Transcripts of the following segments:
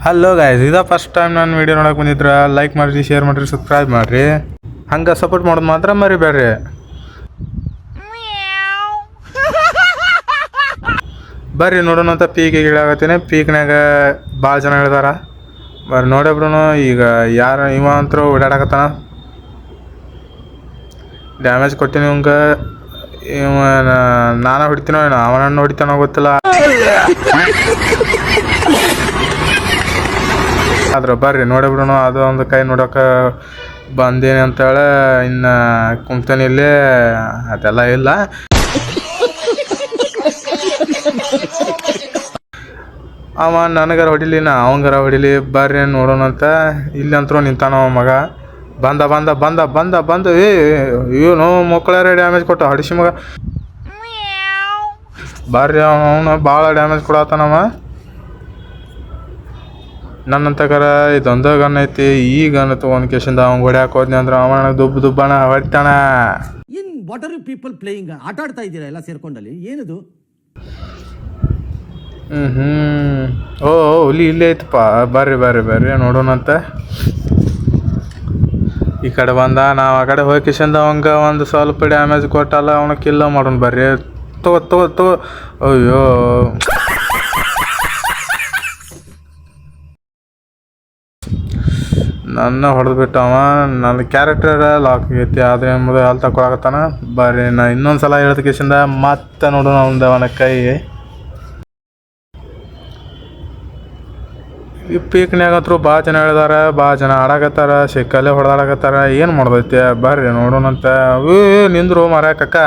Hello guys, ಇದ first time ನಾನು video ನೋಡಕ್ಕೆ ಬಂದಿದ್ರೆ ಲೈಕ್ ಮಾಡಿರಿ, ಶೇರ್ ಮಾಡಿರಿ, ಸಬ್ಸ್ಕ್ರೈಬ್ ಮಾಡಿರಿ. ಹಂಗೆ ಸಪೋರ್ಟ್ ಮಾಡೋದು ಮಾತ್ರ ಮರಿಬೇಡ್ರಿ. ಬರ್ರಿ ನೋಡೋಣ ಅಂತ ಪೀಕಿಗೆ ಇಳಾಗತ್ತೀನಿ. ಪೀಕ್ನಾಗ ಭಾಳ ಜನ ಹೇಳ್ದಾರ. ಬರ್ರಿ ನೋಡಬ್ರು. ಈಗ ಯಾರು ಇವ ಅಂತರೂ ಓಡಾಡಕತ್ತಾನ. ಡ್ಯಾಮೇಜ್ ಕೊಟ್ಟಿನಿ ಇವಂಗೆ. ಇವ ನಾನು ಹೊಡಿತೀನೋ ಏನೋ, ಅವನನ್ನು ಹೊಡಿತಾನೋ ಗೊತ್ತಿಲ್ಲ. ಆದ್ರೆ ಬರ್ರಿ ನೋಡಿಬಿಡೋಣ. ಅದು ಒಂದು ಕೈ ನೋಡೋಕೆ ಬಂದೇನೆ ಅಂತೇಳಿ ಇನ್ನು ಕುಂತಾನೆ ಇಲ್ಲಿ. ಅದೆಲ್ಲ ಇಲ್ಲ. ಅವ ನನಗಾರ ಹೊಡಿಲಿ, ನಾ ಅವಂಗಾರ ಹೊಡಿಲಿ. ಬರ್ರಿ ನೋಡೋಣ ಅಂತ. ಇಲ್ಲಿ ಅಂತರೂ ನಿಂತಾನ ಅವ ಮಗ. ಬಂದ ಬಂದ ಬಂದ ಬಂದ ಬಂದು ಇವನು ಮಕ್ಕಳಾರ ಡ್ಯಾಮೇಜ್ ಕೊಟ್ಟ ಹಡಿಸಿ ಮಗ. ಬರ್ರಿ ಅವನು ಭಾಳ ಡ್ಯಾಮೇಜ್ ಕೊಡತ್ತಾನವ. ನನ್ನಂತಕರ ಇದೊಂದು ಗನ್ ಐತಿ. ಈ ಗನ್ ತೊಗೊಂಡು ಕೇಶಿಂದ ಅವ್ನು ಹೊಡ್ಯಾಕ ಹೋದ್ನಿ ಅಂದ್ರೆ ಅವನ ದುಬ್ಬಣ ಹೊಡಿತಾನ. In what are you people playing? ಆಟ ಆಡ್ತಾ ಇದ್ದೀರಾ ಎಲ್ಲ ಸೇರ್ಕೊಂಡಲ್ಲಿ? ಏನಿದು? ಓ ಹುಲಿ ಇಲ್ಲೇ ಐತಪ್ಪ. ಬರ್ರಿ ಬರ್ರಿ ಬರ್ರಿ ನೋಡೋಣಂತ. ಈ ಕಡೆ ಬಂದ. ನಾವು ಆ ಕಡೆ ಹೋಗಿ ಕೇಶಿಂದ ಅವಂಗೆ ಒಂದು ಸ್ವಲ್ಪ ಡ್ಯಾಮೇಜ್ ಕೊಟ್ಟಲ್ಲ. ಅವನ ಕಿಲ್ಲ ಮಾಡೋಣ. ಬರ್ರಿ ತಗೋ. ಅಯ್ಯೋ ನನ್ನ ಹೊಡೆದು ಬಿಟ್ಟವ. ನನ್ನ ಕ್ಯಾರೆಕ್ಟರ್ ಲಾಕ್ ಆಗೈತಿ. ಆದರೆ ಎಂಬುದು ಅಲ್ಲಿ ತಗೊಳಕತ್ತಾನ. ಬರ್ರಿ ನಾ ಇನ್ನೊಂದು ಸಲ ಹೇಳ್ದ ಕೇಶಿಂದ ಮತ್ತೆ ನೋಡೋಣ ಅವನ ಕೈ. ಈ ಪೀಕ್ನ್ಯಾಗಂತರೂ ಭಾಳ ಜನ ಹೇಳಿದಾರ, ಭಾಳ ಜನ ಆಡಾಕತ್ತಾರ, ಸಿಕ್ಕಲ್ಲೇ ಹೊಡೆದಾಡಕತ್ತಾರ. ಏನು ಮಾಡ್ದೈತೆ ಬರ್ರಿ ನೋಡೋಣಂತ. ನಿಂದ್ರು ಮಾರ ಕಕ್ಕ.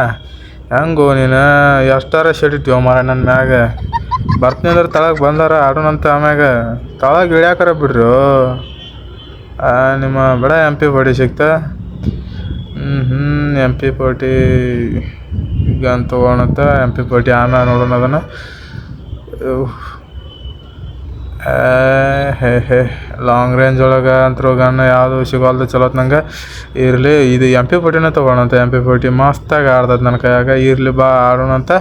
ಹೆಂಗೋ ನೀನು ಎಷ್ಟಾರ ಸಿಡಿತೀವ ಮಾರ ನನ್ನ ಮ್ಯಾಗ. ಬರ್ತೀನಿ ಅಂದ್ರೆ ತಳಗೆ ಬಂದಾರ ಆಡೋಣಂತ. ಆಮ್ಯಾಗ ತಳಗೆ ಇಳ್ಯಾಕಾರ ಬಿಡ್ರಿ. ನಿಮ್ಮ ಬೇಡ MP40 ಸಿಗ್ತಾ. MP40 gun ತೊಗೊಳಂತ. MP40 ಆಮ್ಯಾಗ ನೋಡೋಣ ಅದನ್ನು. ಲಾಂಗ್ ರೇಂಜ್ ಒಳಗೆ ಅಂತರೂ ಗನ್ ಯಾವುದು ಸಿಗೋಲ್ದು ಚಲೋತ್ ನಂಗೆ. ಇರಲಿ ಇದು MP40ನೇ ತೊಗೊಳಂತ. MP40 ಮಸ್ತಾಗಿ ಆಡ್ದದ ನನ್ನ ಕೈಯಾಗ. ಇರಲಿ ಬಾ ಆಡೋಣಂತ.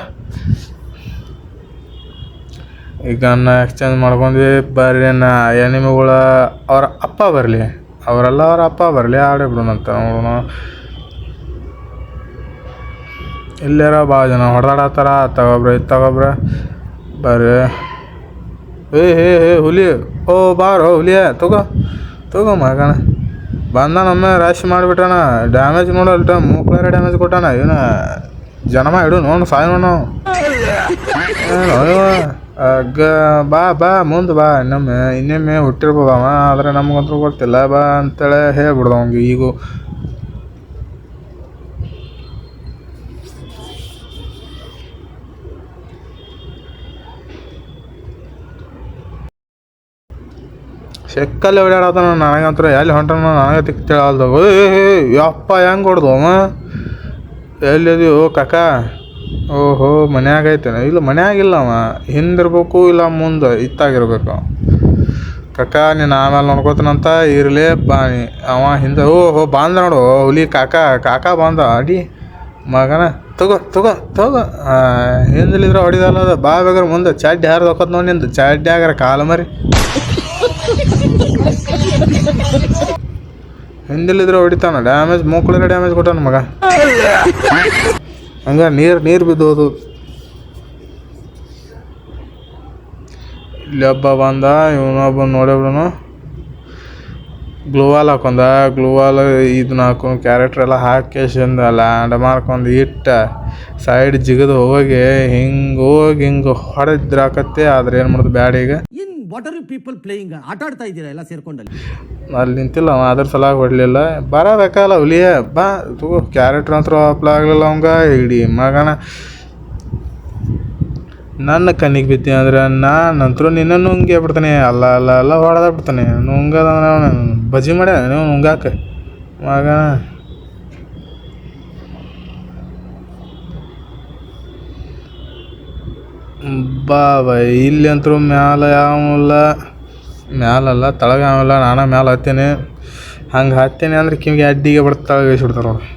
ಈ ಗನ್ನ ಎಕ್ಸ್ಚೇಂಜ್ ಮಾಡ್ಕೊಂಡ್ವಿ. ಬರ್ರಿ ನಾ ಎನಿಮಿಗಳ ಅವ್ರ ಅಪ್ಪ ಬರಲಿ, ಅವರೆಲ್ಲ ಅವ್ರ ಅಪ್ಪ ಬರಲಿ, ಆಡೇ ಬಿಡೋಣಂತ. ನೋಡೋಣ. ಇಲ್ಲಾರ ಭಾಳ ಜನ ಹೊಡೆದಾಡತ್ತಾರ. ತಗೊಬ್ರ ಬರ್ರಿ. ಹೇ ಹುಲಿ. ಓ ಬಾರೋ ಹುಲಿಯ. ತಗೋ ಮಗಣ. ಬಂದ ನಮ್ಮ ರಾಶಿ ಮಾಡಿಬಿಟ್ಟಾನ. ಡ್ಯಾಮೇಜ್ ನೋಡಲ್ಟ ಮೂಕ್ಳಾರ ಡ್ಯಾಮೇಜ್ ಕೊಟ್ಟಾನ. ಇವನ ಜನಮ ಇಡು ನೋಡು ಸಾಯ್ ನೋಡು. ಬಾ ಮುಂದೆ ಬಾ. ಇನ್ನೊಮ್ಮೆ ಹುಟ್ಟಿರ್ಬೋದವ. ಆದರೆ ನಮಗಂತೂ ಗೊತ್ತಿಲ್ಲ. ಬಾ ಅಂತೇಳಿ ಹೇಳ್ಬಿಡ್ದ ಅವಂಗೆ. ಈಗೂ ಚೆಕ್ಕಲ್ಲಿ ಓಡಾಡತಾನ. ನನಗಂತರ ಎಲ್ಲಿ ಹೊಂಟಾನ ನನಗೆ ತಿಳ್ದು. ಯಪ್ಪ ಹೆಂಗೆ ಹೊಡ್ದು ಅವ. ಎಲ್ಲಿದೀವು ಕಾಕ? ಓಹೋ ಮನ್ಯಾಗ ಐತೇನೆ. ಇಲ್ಲ ಮನ್ಯಾಗಿಲ್ಲ ಅವ. ಹಿಂದಿರ್ಬೇಕು ಇಲ್ಲ ಮುಂದೆ ಇತ್ತಾಗಿರ್ಬೇಕು. ಕಾಕ ನೀನು ಆಮೇಲೆ ನೋಡ್ಕೋತಾನಂತ. ಇರಲಿ ಬಾನಿ ಅವ ಹಿಂದೆ. ಓಹೋ ಬಂದ ನೋಡು ಹುಲಿ. ಕಾಕ ಬಂದ. ಅಡಿ ಮಗನ. ತಗೋ ಹಿಂದಲಿದ್ರೆ ಹೊಡಿದಲ್ಲ. ಅದು ಬಾ ಬೇಕಾರೆ ಮುಂದೆ ಚಡ್ಡಿ ಹಾರ್ದು ಹೋಗೋದು ನೋಡಿ. ನಿಂದು ಚಡ್ಡಿ ಆಗ್ಯಾರ ಕಾಲು ಮರಿ. ಹಿಂದಲಿದ್ರೆ ಹೊಡಿತಾನ. ಡ್ಯಾಮೇಜ್ ಮೂಕ್ಳಿದ್ರೆ ಡ್ಯಾಮೇಜ್ ಕೊಟ್ಟಾನ ಮಗ. ಹಂಗ ನೀರು ಬಿದ್ದೋದು. ಇಲ್ಲಿ ಹಬ್ಬ ಬಂದ. ಇವನೊಬ್ಬ ನೋಡೇಬಿಡನು. ಗ್ಲೂವಾಲ್ ಹಾಕೊಂಡ. ಗ್ಲೂವಾಲ್ ಇದನ್ನ ಹಾಕೊಂಡು ಕ್ಯಾರೆಕ್ಟರ್ ಎಲ್ಲ ಹಾಕಿಸಿಂದ ಲ್ಯಾಂಡ್ ಮಾಡ್ಕೊಂಡು ಇಟ್ಟ ಸೈಡ್ ಜಿಗದು ಹೋಗಿ ಹಿಂಗೆ ಹೊಡೆದ್ರಾಕತ್ತೆ. ಆದ್ರೆ ಏನು ಮಾಡೋದು ಬ್ಯಾಡ. ಈಗ in what are you people playing? ಆಟ ಆಡ್ತಾ ಇದ್ದೀರಾ ಎಲ್ಲ ಸೇರ್ಕೊಂಡಲ್ಲಿ? ಅಲ್ಲಿ ನಿಂತಿಲ್ಲ ಅವ. ಅದ್ರ ಸಲ ಹೊಡಲಿಲ್ಲ. ಬರಬೇಕಲ್ಲ ಹುಲಿಯ. ಬಾ ತಗೋ. ಕ್ಯಾರೆಕ್ಟರ್ ಅಂತೂ ಅಪ್ಲ ಆಗಲಿಲ್ಲ ಅವಂಗ. ಇಡೀ ಮಗನ ನನ್ನ ಕಣ್ಣಿಗೆ ಬಿತ್ತಿ ಅಂದ್ರೆ ನಾನಂತರೂ ನಿನ್ನ ನುಂಗೇ ಬಿಡ್ತಾನೆ. ಅಲ್ಲ ಹೊಡೆದ ಬಿಡ್ತಾನೆ. ನುಂಗದ ಬಜಿ ಮಾಡ್ಯ ನೀವು ನುಂಗಾಕ ಮಗನ. ಬಾ ಇಲ್ಲಿ ಅಂತರೂ ಮ್ಯಾಲ ಯಾವಲ್ಲ. ಮ್ಯಾಲಲ್ಲ ತಳಗ ಯಾವಲ್ಲ. ನಾನು ಮ್ಯಾಲೆ ಹತ್ತೀನಿ. ಹಂಗೆ ಹತ್ತೀನಿ ಅಂದ್ರೆ ಕಿವಿಗೆ ಅಡ್ಡಿಗೆ ತಳಗೆ ಇಳಿಸ್ಬಿಡ್ತಾರೆ ನೋಡಿ.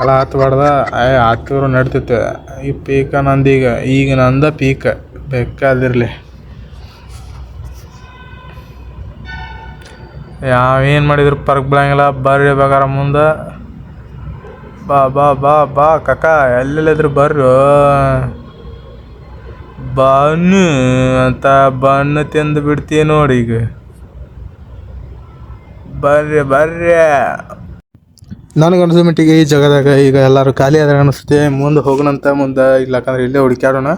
ಎಲ್ಲ ಹತ್ಬಾರ್ದ. ಹತ್ತಿದ್ರು ನಡ್ತೈತೆ. ಈ ಪೀಕ ನಂದೀಗ. ಈಗ ನಂದ ಪೀಕ ಬೇಕಾದಿರಲಿ. ಯಾವೇನು ಮಾಡಿದ್ರು ಪರ್ಕ್ ಬೀಳಂಗಿಲ್ಲ. ಬರ್ರಿ ಬೇಕಾರೆ ಮುಂದೆ ಬಾ ಬಾ ಬಾ ಬಾ ಕಕ್ಕ ಎಲ್ಲೆಲ್ಲಿದ್ರು ಬರ್ರು. ಬನ್ನು ಅಂತ ಬನ್ನು ತಿಂದು ಬಿಡ್ತೀವಿ ನೋಡಿ ಈಗ. ಬರ್ರಿ ಬರ್ರಿ. ನನಗೆ ಅನಿಸೋ ಮಟ್ಟಿಗೆ ಈ ಜಗದಾಗ ಈಗ ಎಲ್ಲರೂ ಖಾಲಿ ಆದ್ರೆ ಅನಿಸುತ್ತೆ. ಮುಂದೆ ಹೋಗೋಣಂತ ಮುಂದೆ, ಇಲ್ಲಕ್ಕಂದ್ರೆ ಇಲ್ಲೇ ಹುಡುಕ್ಯಾಡೋಣ.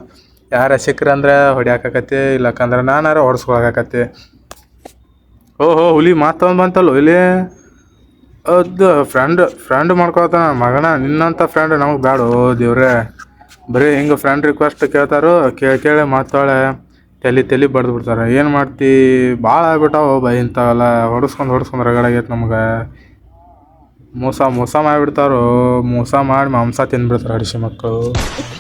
ಯಾರ ಸಿಕ್ಕ್ರಂದ್ರೆ ಹೊಡ್ಯಾಕತ್ತೆ, ಇಲ್ಲಕ್ಕಂದ್ರೆ ನಾನಾರ ಹೊಡ್ಸ್ಕೊಳಕತ್ತೆ. ಓಹೋ ಹುಲಿ ಮಾತೊಂದು ಬಂತಲ್ಲೋ ಇಲ್ಲಿ. ಅದು ಫ್ರೆಂಡ್ ಮಾಡ್ಕೊತಾನ ಮಗನ. ನಿನ್ನಂಥ ಫ್ರೆಂಡ್ ನಮಗೆ ಬೇಡ. ದೇವ್ರೆ, ಬರೀ ಹಿಂಗೆ ಫ್ರೆಂಡ್ ರಿಕ್ವೆಸ್ಟ್ ಕೇಳ್ತಾರೋ, ಕೇಳಿ ಮಾತಾಳೆ ತಲೆ ಬಡ್ದು ಬಿಡ್ತಾರೆ. ಏನು ಮಾಡ್ತಿ, ಭಾಳ ಆಗ್ಬಿಟ್ಟಾವ ಬೈ ಇಂಥವೆಲ್ಲ. ಹೊಡ್ಸ್ಕೊಂಡು ರಗಡಾಗೈತೆ ನಮ್ಗೆ. ಮೋಸ ಮಾಡಿಬಿಡ್ತಾರೋ. ಮೋಸ ಮಾಡಿ ಮಾಂಸ ತಿಂದ್ಬಿಡ್ತಾರೆ ಹಡಿಸಿ ಮಕ್ಕಳು.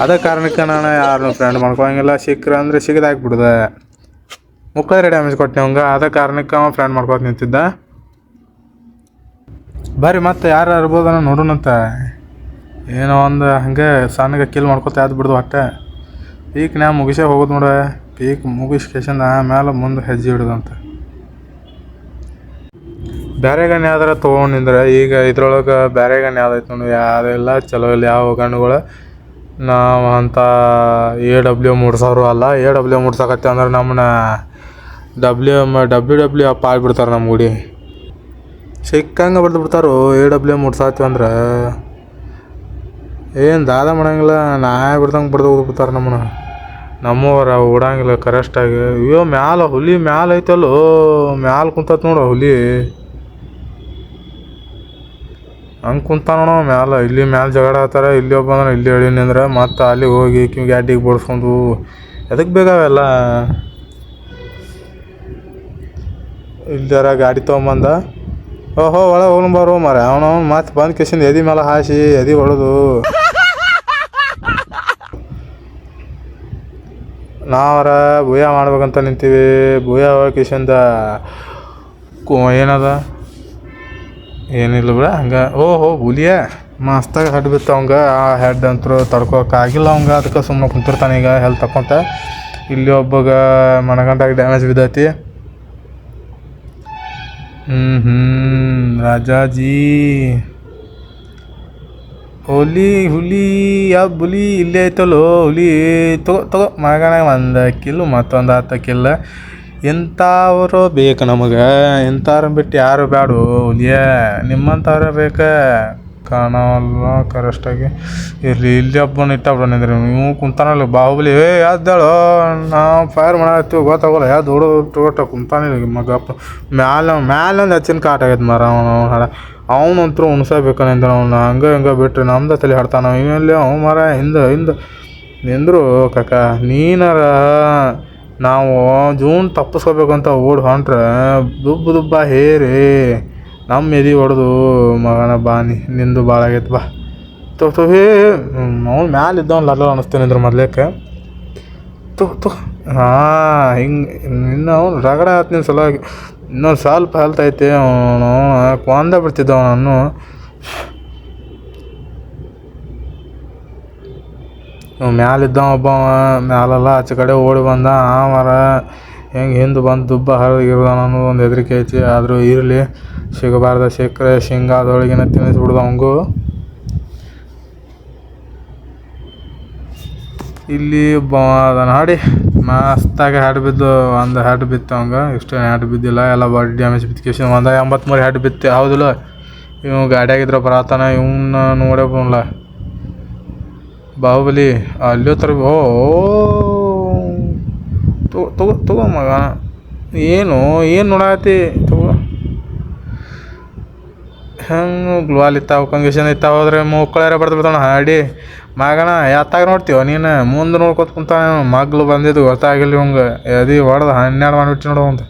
ಅದೇ ಕಾರಣಕ್ಕೆ ನಾನು ಯಾರನ್ನೂ ಫ್ರೆಂಡ್ ಮಾಡ್ಕೊಳಂಗಿಲ್ಲ. ಸಿಕ್ಕರೆ ಅಂದರೆ ಸಿಗದಾಕ್ಬಿಡ್ದೆ. ಮುಕ್ಕಳರೆ ಡ್ಯಾಮೇಜ್ ಕೊಟ್ಟೆ ಅವಂಗೆ. ಅದೇ ಕಾರಣಕ್ಕೆ ಅವ ಫ್ರೆಂಡ್ ಮಾಡ್ಕೊತ ನಿಂತಿದ್ದ. ಬರ್ರಿ ಮತ್ತೆ ಯಾರು ಇರ್ಬೋದನ್ನ ನೋಡೋಣಂತ. ಏನೋ ಒಂದು ಹಾಗೆ ಸಣ್ಣಗೆ ಕಿಲ್ ಮಾಡ್ಕೊತ ಯಾವ್ದು ಬಿಡ್ದು ಹೊಟ್ಟೆ. ಪೀಕ್ ನಾ ಮುಗಿಸೇ ಹೋಗೋದು ನೋಡ. ಪೀಕ್ ಮುಗಿಸ್ಕೇಶಂದ ಆಮೇಲೆ ಮುಂದೆ ಹೆಜ್ಜೆ ಹಿಡಿದಂತ. ಬೇರೆ ಗಣ್ಣು ಯಾವ್ದಾರ ತೊಗೊಂಡಿದ್ರೆ ಈಗ ಇದ್ರೊಳಗೆ ಬೇರೆ ಗಣ್ಣು ಯಾವ್ದೈತೆ ನೋಡಿ, ಯಾವುದೆಲ್ಲ ಚಲೋ ಇಲ್ಲ ಯಾವ ಗಣ್ಣುಗಳು. ನಾವು ಅಂಥ AW 3000 ಅಲ್ಲ. AW ಮುಡ್ಸಕತ್ತೆ ಅಂದ್ರೆ ನಮ್ಮನ್ನ WW ಅಪ್ಪ ಆಗಿಬಿಡ್ತಾರೆ ನಮ್ಮ ಗುಡಿ. ಸಿಕ್ಕಂಗೆ ಬಡ್ದು ಬಿಡ್ತಾರೋ. AW ಮುಡ್ಸಾತೀವಿ ಅಂದ್ರೆ ಏನು ದಾದ ಮಾಡಂಗಿಲ್ಲ. ನಾಯಿ ಬಿಡ್ದಂಗೆ ಬಡ್ದು ಹೋಗ್ಬಿಡ್ತಾರೆ ನಮ್ಮವ್ರ ಓಡಂಗಿಲ್ಲ ಕರೆಕ್ಟಾಗಿ. ಅಯ್ಯೋ ಮ್ಯಾಲ ಹುಲಿ ಮ್ಯಾಲ ಐತಲ್ಲೋ. ಮ್ಯಾಲ ಕುಂತತ್ ನೋಡು ಹುಲಿ. ಹಂಗೆ ಕುಂತಾನೋ ಮ್ಯಾಲ. ಇಲ್ಲಿ ಮ್ಯಾಲ ಜಗಳ ಆಡ್ತಾರೆ. ಇಲ್ಲಿ ಒಬ್ಬ ಅಂದ್ರೆ ಇಲ್ಲಿ ಹೇಳಿನಿ ಅಂದ್ರೆ ಮತ್ತೆ ಅಲ್ಲಿ ಹೋಗಿ ಗ್ಯಾಟಿಗೆ ಬಡ್ಸ್ಕೊಂಡು ಎದಕ್ಕೆ ಬೇಕಾವೆಲ್ಲ. ಇಲ್ದಾರ ಗಾಡಿ ತೊಗೊಂಬಂದ. ಓಹೋ ಒಳಗೆ ಹೋಗಿ ಬರೋ ಮಾರ. ಅವನು ಮತ್ತೆ ಬಂದು ಕಿಶಿಂದ ಎದೆ ಮೇಲೆ ಹಾಸಿ ಎದೆ ಹೊಡೆದು. ನಾವರ ಭೂಯ ಮಾಡ್ಬೇಕಂತ ನಿಂತೀವಿ. ಭೂಯ ಕಿಶಿಂದ ಏನದ ಏನಿಲ್ಲ ಬಿಡ ಹಂಗೆ. ಓಹೋ ಹುಲಿಯ ಮಸ್ತಾಗ ಹೆಡ್ ಬಿತ್ತು ಅವಂಗೆ. ಆ ಹೆಡ್ ಅಂತೂ ತಡ್ಕೊಳಕ್ಕಾಗಿಲ್ಲ ಅವಂಗೆ. ಅದಕ್ಕೆ ಸುಮ್ಮನೆ ಕುಂತಿರ್ತಾನೆ ಈಗ ಹೆಲ್ತ್ ತಕ್ಕೊಂತ. ಇಲ್ಲಿ ಒಬ್ಬಗ ಮಣಗಂಟಾಗಿ ಡ್ಯಾಮೇಜ್ ಬಿದ್ದೈತಿ. ರಾಜಾಜಿ ಹುಲಿ ಯಾವ ಹುಲಿ ಇಲ್ಲೇ ಐತಲ್ಲೋ ಹುಲಿ. ತಗೋ ಮಗನ ಒಂದು ಕಿಲ್ಲು ಮತ್ತೊಂದು 10 ಕಿಲ್ಲ. ಇಂಥವ್ರು ಬೇಕು ನಮಗೆ. ಇಂಥವ್ರ ಬಿಟ್ಟು ಯಾರು ಬೇಡ ಹುಲಿಯ. ನಿಮ್ಮಂಥವ್ರೆ ಬೇಕು. ಕಾಣಲ್ಲ ಕರೆಕ್ಟಾಗಿ. ಇಲ್ಲಿ ಹಬ್ಬನ ಇಟ್ಟಬಿಡೋಣಿದ್ರಿ ನೀವು ಕುಂತಾನಲ್ಲ ಬಾಹುಬಲಿ. ಯಾವ್ದೇಳು ನಾವು ಫೈರ್ ಮಾಡತ್ತೀವಿ ಗೊತ್ತಾಗಲ್ಲ. ಯಾವ್ದು ಹೊಡೋಟ ಕುಂತಾನಿಲ್ಲ ಮಗಪ್ಪ. ಮ್ಯಾಲೊಂದು ಹೆಚ್ಚಿನ ಕಾಟ ಆಗೈತೆ ಮರ. ಅವನಂತರೂ ಉಣ್ಸಬೇಕಂತ ಅವ್ನು ಹಂಗೆ ಬಿಟ್ಟರೆ ನಮ್ದು ತಲೆ ಹಾಡ್ತಾನ. ಇವಲ್ಲಿ ಅವ ಮರ ಹಿಂದೆ ನಿಂದರು ಕಾಕ. ನೀನಾರ ನಾವು ಜೂನ್ ತಪ್ಪಿಸ್ಕೋಬೇಕಂತ ಓಡಿ ಹೊಂಟ್ರೆ ದುಬ್ಬ ಹೇರಿ ನಮ್ಮ ಎದೆ ಹೊಡೆದು ಮಗನ ಬಾನಿ ನಿಂದು ಭಾಳ ಆಗೈತೆ ಬಾ ಅವ್ನು ಮ್ಯಾಲೆ ಇದ್ದವ್ನು ಲಲ್ಲ ಅನ್ನಿಸ್ತೇನೆ ಇದ್ರ ಮೊದ್ಲೇಕೆ. ಹಾಂ ಹಿಂಗೆ ಇನ್ನು ಅವ್ನು ರಗಡ ಆಯ್ತು ನಿನ್ನ ಸಲುವಾಗಿ. ಇನ್ನೊಂದು ಸ್ವಲ್ಪ ಹೆಲ್ತ್ ಐತೆ. ಅವನು ಕೊಂದ ಬಿಡ್ತಿದ್ದವ ನಾನು. ಮ್ಯಾಲಿದ್ದವ ಒಬ್ಬ. ಮ್ಯಾಲೆಲ್ಲ ಆಚೆ ಕಡೆ ಓಡಿ ಬಂದ. ಆ ಮರ ಹೆಂಗೆ ಹಿಂದೆ ಬಂದು ದುಬ್ಬ ಹರಿಗಿರ್ದ ನಾನು ಒಂದು ಹೆದರಿಕೆ ಐತಿ. ಆದರೂ ಇರಲಿ, ಸಿಗಬಾರ್ದ ಸಿಕ್ಕರೆ ಶೇಂಗಾದೊಳಗಿನ ತಿನ್ನಿಸ್ಬಿಡ್ದು ಅವಂಗೂ. ಇಲ್ಲಿ ಅದನ್ನ ಹಾಡಿ ಮಸ್ತಾಗಿ ಹೆಡ್ ಬಿದ್ದು. ಒಂದು ಹೆಡ್ ಬಿತ್ತು ಅವಂಗೆ. ಇಷ್ಟು ಹೆಡ್ ಬಿದ್ದಿಲ್ಲ, ಎಲ್ಲ ಬಾಡಿ ಡ್ಯಾಮೇಜ್ ಬಿತ್ತು. 183 ಹೆಡ್ ಬಿತ್ತು. ಹೌದಿಲ್ಲ, ಇವ್ ಗಾಡಿಯಾಗಿದ್ರೆ ಬರತ್ತಾನ. ಇವನ್ನ ನೋಡೇ ಬಿಡಲ್ಲ ಬಾಹುಬಲಿ. ಅಲ್ಲೂ ತರ. ಓ ತಗೋ ಮಗ. ಏನು ನೋಡಾತಿ. ತಗೋ ಹೆಂಗೆ ಗ್ಲುವಾಲ್ ಇತ್ತಾವ ಕಂಗೀಷನ್ ಇತ್ತಾವ ಹೋದ್ರೆ ಮುಕ್ಕಳಾರ ಬರ್ದು ಬಿಡ್ತಾನ ಹಾಡಿ ಮಗನ. ಎತ್ತಾಗ ನೋಡ್ತೀವ ನೀನು ಮುಂದೆ ನೋಡ್ಕೊತ ಕುಂತಾನ. ಮಗ್ಳು ಬಂದಿದ್ದು ಗೊತ್ತಾಗಿಲ್ಲ ಇವಂಗೆ. ಎದೆ ಹೊಡೆದು 12 ಮಾಡಿಬಿಟ್ಟು ನೋಡು ಅಂತ.